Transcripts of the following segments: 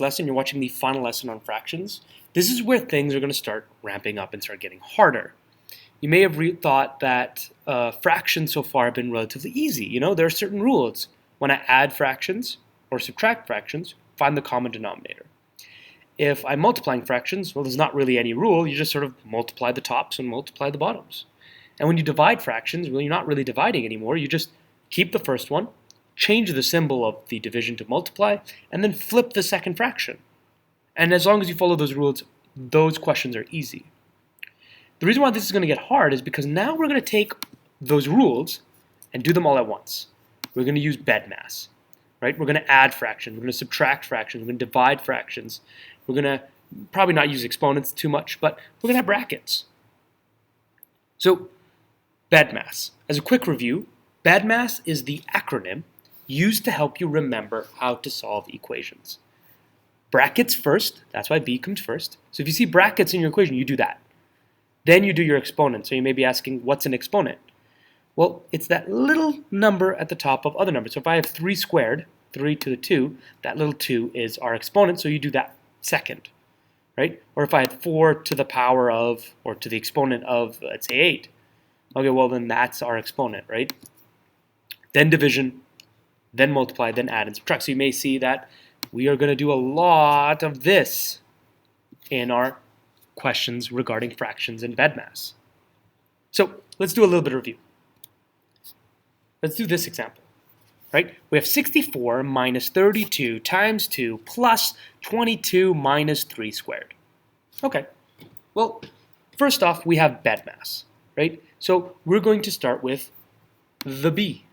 lesson, you're watching the final lesson on fractions. This is where things are going to start ramping up and start getting harder. You may have thought that fractions so far have been relatively easy. You know, there are certain rules. When I add fractions or subtract fractions, find the common denominator. If I'm multiplying fractions, well, there's not really any rule. You just sort of multiply the tops and multiply the bottoms. And when you divide fractions, well, you're not really dividing anymore. You just keep the first one, change the symbol of the division to multiply, and then flip the second fraction. And as long as you follow those rules, those questions are easy. The reason why this is going to get hard is because now we're going to take those rules and do them all at once. We're going to use BEDMAS, right? We're going to add fractions, we're going to subtract fractions, we're going to divide fractions. We're going to probably not use exponents too much, but we're going to have brackets. So, BEDMAS. As a quick review, BEDMAS is the acronym used to help you remember how to solve equations. Brackets first, that's why B comes first. So if you see brackets in your equation, you do that. Then you do your exponent. So you may be asking, what's an exponent? Well, it's that little number at the top of other numbers. So if I have 3 squared, 3 to the 2, that little 2 is our exponent, so you do that second, right? Or if I had 4 to the power of, or to the exponent of, let's say 8. Okay, well then that's our exponent, right? Then division, then multiply, then add and subtract. So you may see that we are going to do a lot of this in our questions regarding fractions and BEDMAS. So let's do a little bit of review. Let's do this example, right? We have 64 minus 32 times 2 plus 22 minus 3 squared. Okay, well, first off, we have BEDMAS, right? So we're going to start with the B.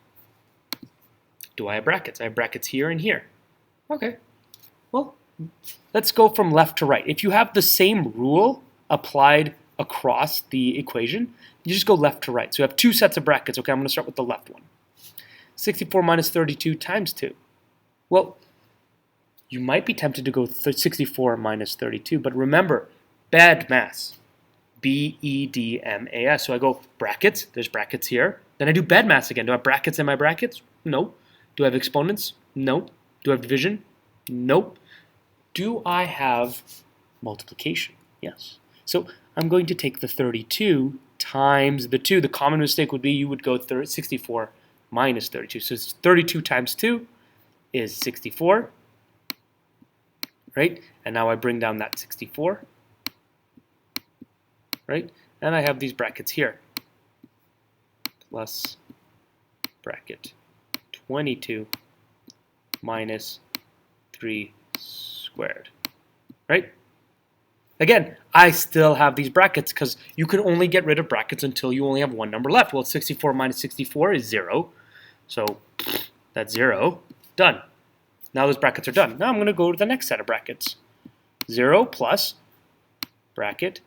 Do I have brackets? I have brackets here and here. Okay, well, let's go from left to right. If you have the same rule applied across the equation, you just go left to right. So you have 2 sets of brackets. Okay, I'm going to start with the left one. 64 minus 32 times 2. Well, you might be tempted to go 64 minus 32, but remember, BEDMAS. B-E-D-M-A-S. So I go brackets, there's brackets here. Then I do BEDMAS again. Do I have brackets in my brackets? No. Do I have exponents? No. Do I have division? Nope. Do I have multiplication? Yes. So I'm going to take the 32 times the 2. The common mistake would be you would go 64 minus 32. So it's 32 times 2 is 64, right? And now I bring down that 64, right? And I have these brackets here, plus bracket 22 minus 3 squared, right? Again, I still have these brackets because you can only get rid of brackets until you only have one number left. Well, 64 minus 64 is 0. So that's 0. Done. Now those brackets are done. Now I'm going to go to the next set of brackets. 0 plus bracket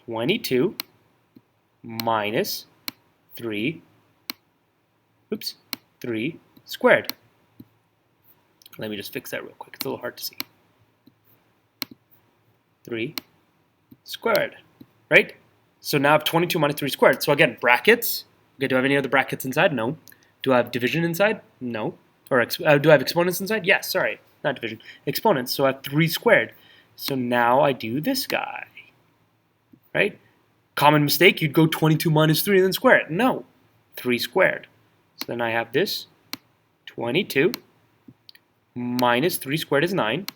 22 minus 3 squared. Let me just fix that real quick. It's a little hard to see. 3 squared, right? So now I have 22 minus 3 squared. So again, brackets. Okay, do I have any other brackets inside? No. Do I have division inside? No. Or do I have exponents inside? Yes, sorry, not division. Exponents, so I have 3 squared. So now I do this guy, right? Common mistake, you'd go 22 minus 3 and then square it. No, 3 squared. So then I have this, 22 minus 3 squared is 9,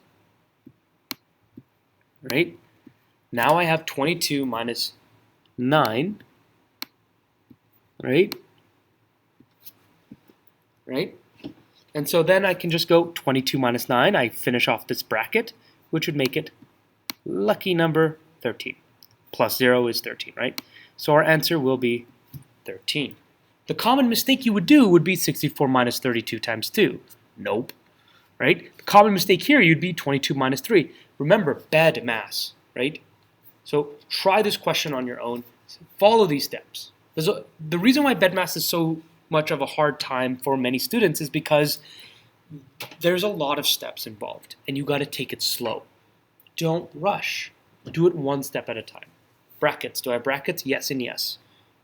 right? Now I have 22 minus 9, right? Right? And so then I can just go 22 minus 9. I finish off this bracket, which would make it lucky number 13. Plus 0 is 13, right? So our answer will be 13. The common mistake you would do would be 64 minus 32 times 2. Nope. Right? The common mistake here, you'd be 22 minus 3. Remember, BEDMAS, right? So try this question on your own. Follow these steps. The reason why BEDMAS is so much of a hard time for many students is because there's a lot of steps involved, and you got to take it slow. Don't rush. Do it one step at a time. Brackets. Do I have brackets? Yes and yes.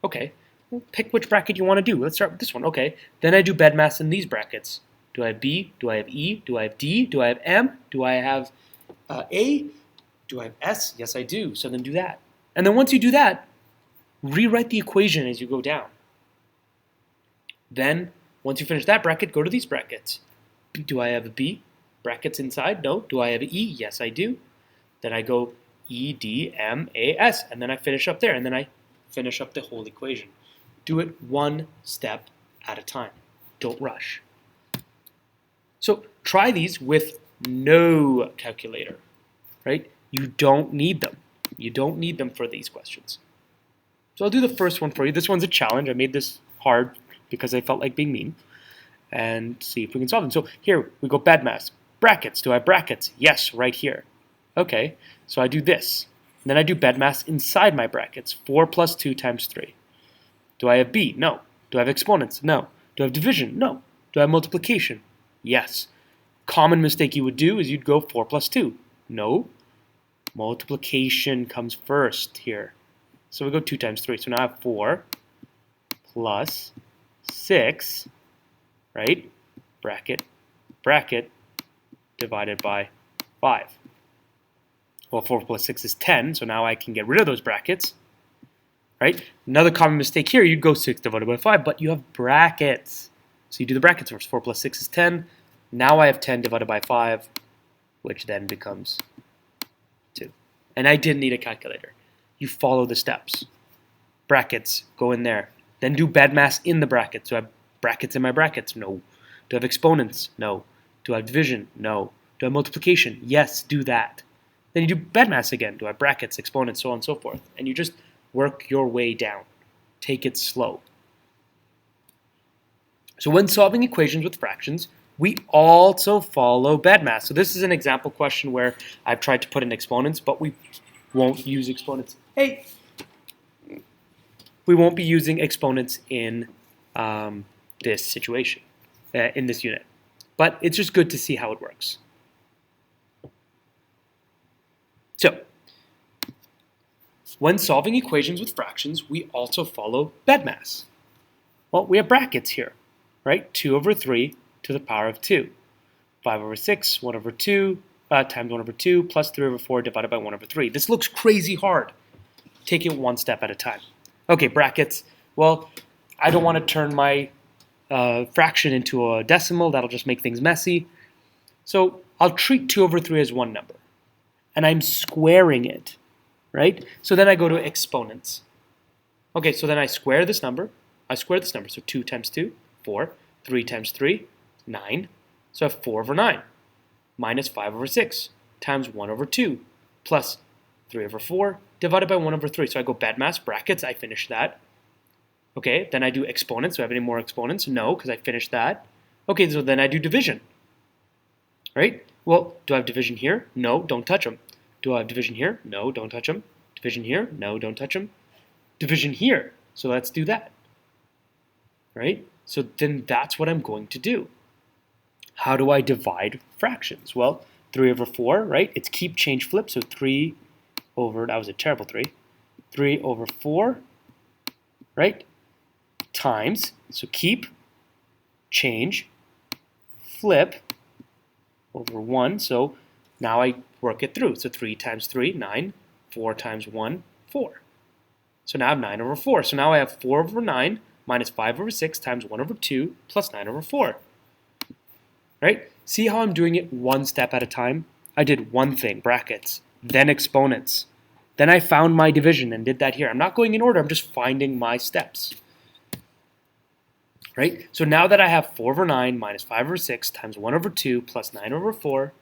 Okay. Well, pick which bracket you want to do. Let's start with this one. Okay. Then I do BEDMAS in these brackets. Do I have B? Do I have E? Do I have D? Do I have M? Do I have A? Do I have S? Yes, I do. So then do that. And then once you do that, rewrite the equation as you go down. Then, once you finish that bracket, go to these brackets. Do I have a B? Brackets inside? No. Do I have an E? Yes, I do. Then I go E, D, M, A, S, and then I finish up there, and then I finish up the whole equation. Do it one step at a time. Don't rush. So try these with no calculator, right? You don't need them. You don't need them for these questions. So I'll do the first one for you. This one's a challenge. I made this hard because I felt like being mean. And see if we can solve them. So here we go BEDMAS. Brackets. Do I have brackets? Yes, right here. Okay, so I do this. And then I do BEDMAS inside my brackets. 4 plus 2 times 3. Do I have B? No. Do I have exponents? No. Do I have division? No. Do I have multiplication? Yes. Common mistake you would do is you'd go 4 plus 2. No. Multiplication comes first here. So we go 2 times 3. So now I have 4 plus 6, right? Bracket, bracket, divided by 5. Well, 4 plus 6 is 10, so now I can get rid of those brackets, right? Another common mistake here, you'd go 6 divided by 5, but you have brackets. So you do the brackets first. 4 plus 6 is 10. Now I have 10 divided by 5, which then becomes 2. And I didn't need a calculator. You follow the steps. Brackets, go in there. Then do BEDMAS in the brackets. Do I have brackets in my brackets? No. Do I have exponents? No. Do I have division? No. Do I have multiplication? Yes, do that. Then you do BEDMAS again. Do I have brackets, exponents, so on and so forth. And you just work your way down. Take it slow. So when solving equations with fractions, we also follow BEDMAS. So this is an example question where I've tried to put in exponents, but we won't use exponents. Hey! We won't be using exponents in this situation, in this unit. But it's just good to see how it works. So, when solving equations with fractions, we also follow BEDMAS. Well, we have brackets here, right? 2 over 3 to the power of 2. 5 over 6, 1 over 2, times 1 over 2, plus 3 over 4 divided by 1 over 3. This looks crazy hard. Take it one step at a time. Okay, brackets. Well, I don't want to turn my fraction into a decimal. That'll just make things messy. So I'll treat 2 over 3 as one number. And I'm squaring it, right? So then I go to exponents. Okay, so then I square this number. I square this number. So 2 times 2, 4. 3 times 3, 9. So I have 4 over 9. Minus 5 over 6 times 1 over 2 plus 3 over 4 divided by 1 over 3. So I go BEDMAS, brackets, I finish that. Okay, then I do exponents. Do I have any more exponents? No, because I finished that. Okay, so then I do division. Right? Well, do I have division here? No, don't touch them. Do I have division here? No, don't touch them. Division here? No, don't touch them. Division here. So let's do that. Right? So then that's what I'm going to do. How do I divide fractions? Well, 3 over 4, right? It's keep, change, flip. So 3 over, that was a terrible 3. 3 over 4, right? Times, so keep, change, flip, over 1. So now I work it through. So 3 times 3, 9. 4 times 1, 4. So now I have 9 over 4. So now I have 4 over 9 minus 5 over 6 times 1 over 2 plus 9 over 4. Right? See how I'm doing it one step at a time? I did one thing, brackets, then exponents. Then I found my division and did that here. I'm not going in order, I'm just finding my steps. Right? So now that I have 4 over 9 minus 5 over 6 times 1 over 2 plus 9 over 4,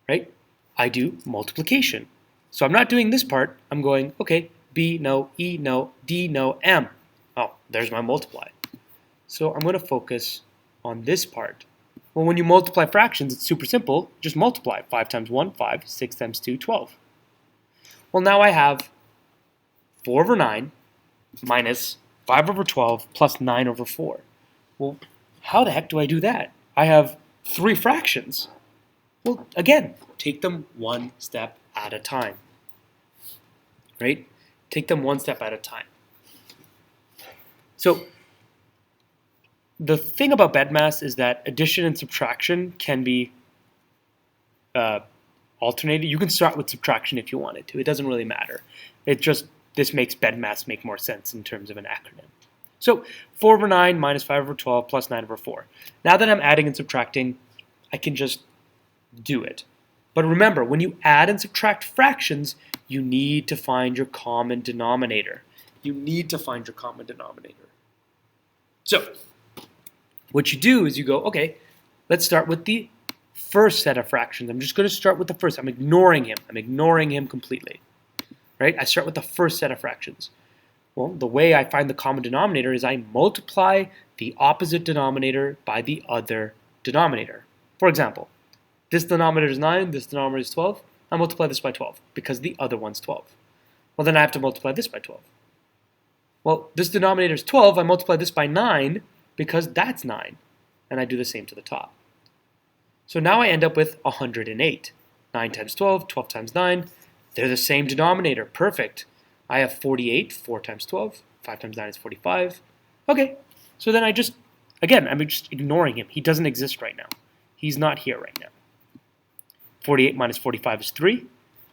right? I do multiplication. So I'm not doing this part. I'm going, okay, B, no, E, no, D, no, M. Oh, there's my multiply. So I'm going to focus on this part. Well, when you multiply fractions, it's super simple. Just multiply. 5 times 1, 5. 6 times 2, 12. Well, now I have 4 over 9 minus 5 over 12 plus 9 over 4. Well, how the heck do I do that? I have 3 fractions. Well, again, take them one step at a time. Right? Take them one step at a time. So, the thing about BEDMAS is that addition and subtraction can be alternating. You can start with subtraction if you wanted to. It doesn't really matter. This makes BEDMAS make more sense in terms of an acronym. So 4 over 9 minus 5 over 12 plus 9 over 4. Now that I'm adding and subtracting, I can just do it. But remember, when you add and subtract fractions, you need to find your common denominator. You need to find your common denominator. So what you do is you go, okay, let's start with the first set of fractions. I'm just going to start with the first. I'm ignoring him. I'm ignoring him completely. Right? I start with the first set of fractions. Well, the way I find the common denominator is I multiply the opposite denominator by the other denominator. For example, this denominator is 9, this denominator is 12. I multiply this by 12 because the other one's 12. Well, then I have to multiply this by 12. Well, this denominator is 12. I multiply this by 9 because that's 9. And I do the same to the top. So now I end up with 108. 9 times 12, 12 times 9. They're the same denominator. Perfect. I have 48. 4 times 12. 5 times 9 is 45. Okay. So then I'm just ignoring him. He doesn't exist right now. He's not here right now. 48 minus 45 is 3.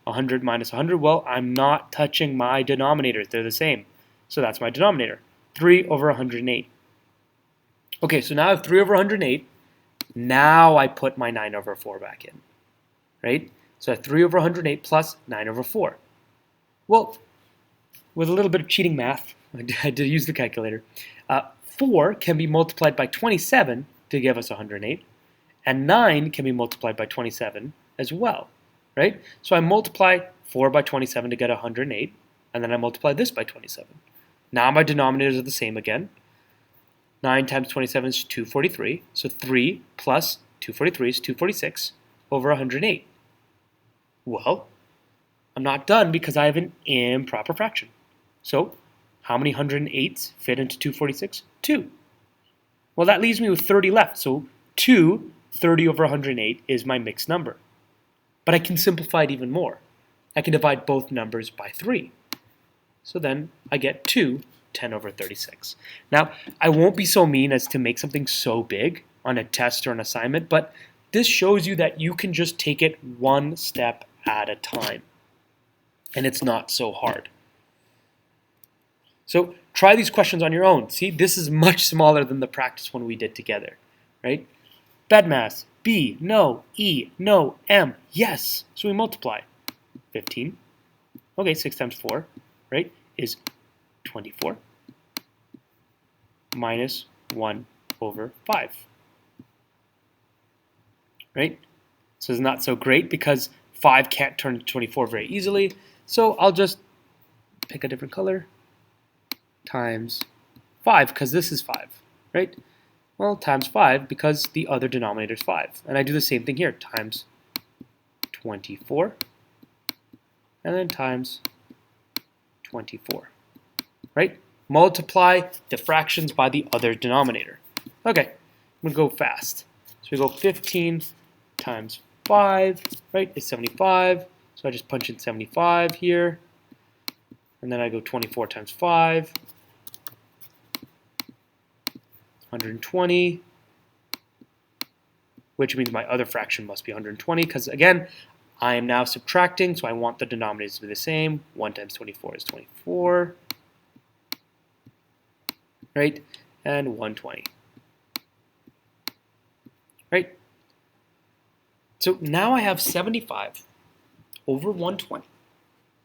100 minus 100, well, I'm not touching my denominators. They're the same. So that's my denominator. 3 over 108. Okay, so now I have 3 over 108. Now I put my 9 over 4 back in. Right? So I have 3 over 108 plus 9 over 4. Well, with a little bit of cheating math, I did use the calculator. 4 can be multiplied by 27 to give us 108. And 9 can be multiplied by 27 as well. Right? So I multiply 4 by 27 to get 108. And then I multiply this by 27. Now my denominators are the same again. 9 times 27 is 243. So 3 plus 243 is 246 over 108. Well, I'm not done because I have an improper fraction. So how many 108s fit into 246? 2. Well, that leaves me with 30 left. So 30 over 108 is my mixed number. But I can simplify it even more. I can divide both numbers by 3. So then I get 10 over 36. Now, I won't be so mean as to make something so big on a test or an assignment, but this shows you that you can just take it one step at a time. And it's not so hard. So try these questions on your own. See, this is much smaller than the practice one we did together, right? BEDMAS, B, no, E, no, M, yes. So we multiply. 15. Okay, 6 times 4, right, is 24 minus 1 over 5. Right? So it's not so great because 5 can't turn to 24 very easily. So I'll just pick a different color times 5 because this is 5, right? Well, times 5 because the other denominator is 5. And I do the same thing here, times 24 and then times 24, right? Multiply the fractions by the other denominator. Okay, I'm going to go fast. So we go 15 times 5, right, is 75. So I just punch in 75 here. And then I go 24 times 5, 120, which means my other fraction must be 120, because again, I am now subtracting, so I want the denominators to be the same. 1 times 24 is 24, right, and 120, right? So now I have 75 over 120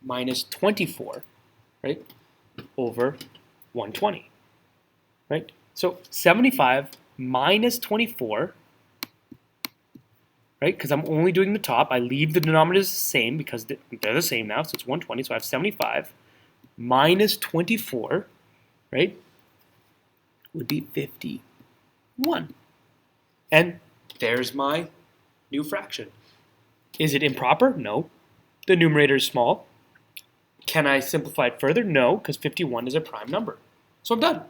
minus 24, right, over 120, right? So 75 minus 24, right, because I'm only doing the top. I leave the denominators the same because they're the same now, so it's 120. So I have 75 minus 24, right, would be 51. And there's my new fraction. Is it improper? No. The numerator is small. Can I simplify it further? No, because 51 is a prime number. So I'm done.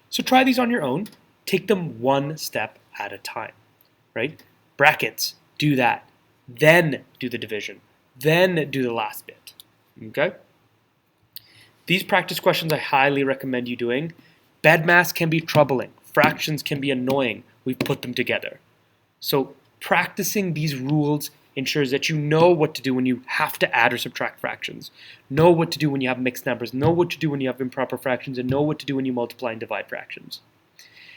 So try these on your own. Take them one step at a time, right? Brackets, do that. Then do the division. Then do the last bit, okay? These practice questions I highly recommend you doing. BEDMAS can be troubling. Fractions can be annoying. We've put them together. So practicing these rules ensures that you know what to do when you have to add or subtract fractions, know what to do when you have mixed numbers, know what to do when you have improper fractions, and know what to do when you multiply and divide fractions.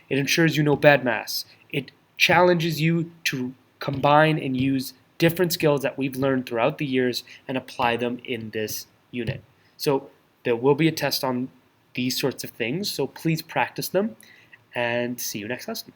It ensures you know BEDMAS. It challenges you to combine and use different skills that we've learned throughout the years and apply them in this unit. So there will be a test on these sorts of things, so please practice them, and see you next lesson.